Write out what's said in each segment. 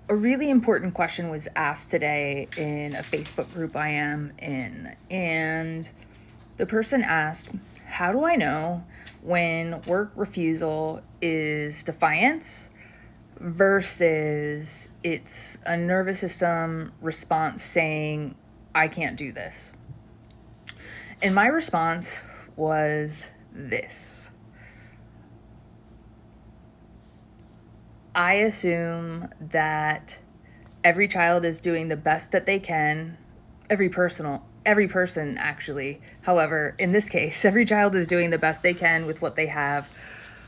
A really important question was asked today in a Facebook group I am in, and the person asked, how do I know when work refusal is defiance versus it's a nervous system response saying, I can't do this? And my response was this. I assume that every child is doing the best that they can. Every person actually. However, in this case, every child is doing the best they can with what they have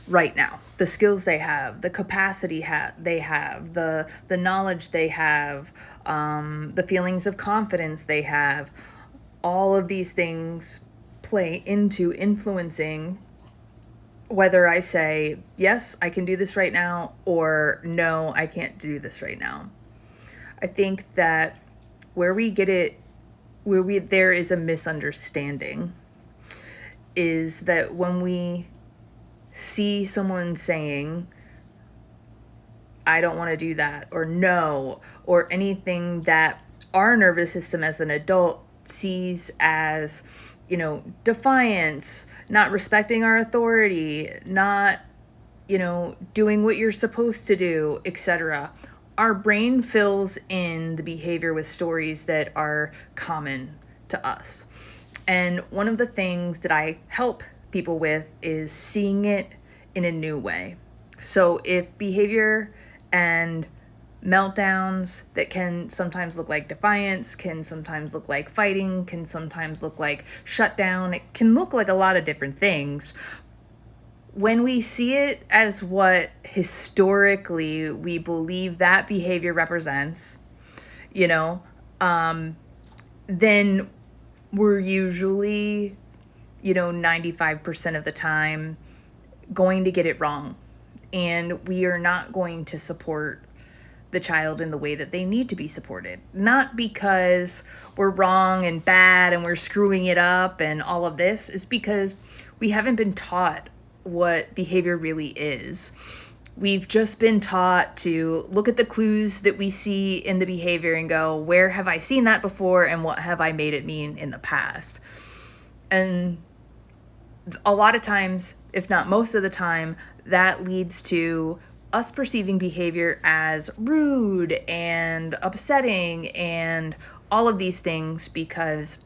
right now. The skills they have, the capacity they have, the knowledge they have, the feelings of confidence they have. All of these things play into influencing whether I say, yes, I can do this right now, or no, I can't do this right now. I think that where there is a misunderstanding is that when we see someone saying, I don't want to do that, or no, or anything that our nervous system as an adult sees as, defiance, not respecting our authority, not, doing what you're supposed to do, etc. Our brain fills in the behavior with stories that are common to us. And one of the things that I help people with is seeing it in a new way. So if behavior and meltdowns that can sometimes look like defiance, can sometimes look like fighting, can sometimes look like shutdown, it can look like a lot of different things. When we see it as what historically we believe that behavior represents, then we're usually, 95% of the time going to get it wrong. And we are not going to support the child in the way that they need to be supported. Not because we're wrong and bad and we're screwing it up and all of this. It's because we haven't been taught what behavior really is. We've just been taught to look at the clues that we see in the behavior and go, where have I seen that before and what have I made it mean in the past? And a lot of times, if not most of the time, that leads to us perceiving behavior as rude and upsetting and all of these things because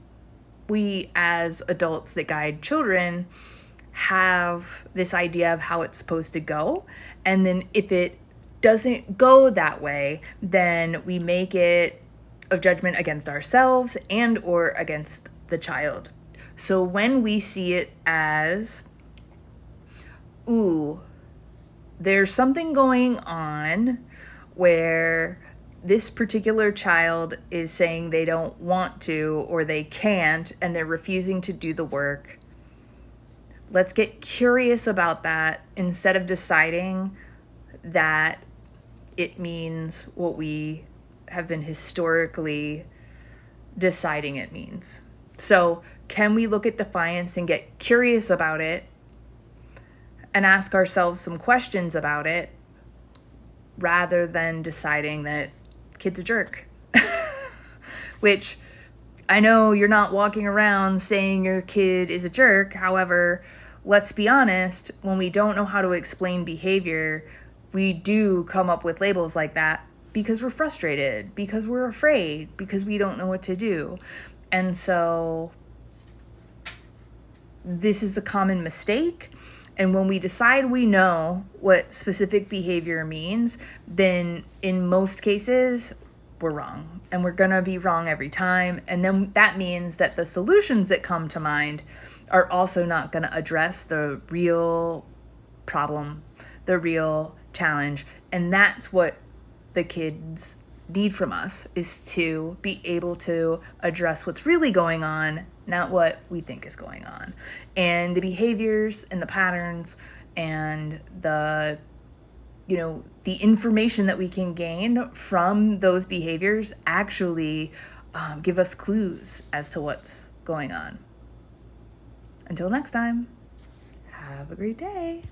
we as adults that guide children have this idea of how it's supposed to go. And then if it doesn't go that way, then we make it a judgment against ourselves and or against the child. So when we see it as, there's something going on where this particular child is saying they don't want to or they can't and they're refusing to do the work. Let's get curious about that instead of deciding that it means what we have been historically deciding it means. So can we look at defiance and get curious about it and ask ourselves some questions about it rather than deciding that kid's a jerk? Which I know you're not walking around saying your kid is a jerk. However, let's be honest, when we don't know how to explain behavior, we do come up with labels like that because we're frustrated, because we're afraid, because we don't know what to do. And so this is a common mistake. And when we decide we know what specific behavior means, then in most cases, we're wrong. And we're going to be wrong every time. And then that means that the solutions that come to mind are also not going to address the real problem, the real challenge. And that's what the kids need from us, is to be able to address what's really going on, not what we think is going on. And the behaviors and the patterns and the information that we can gain from those behaviors actually give us clues as to what's going on. Until next time, have a great day.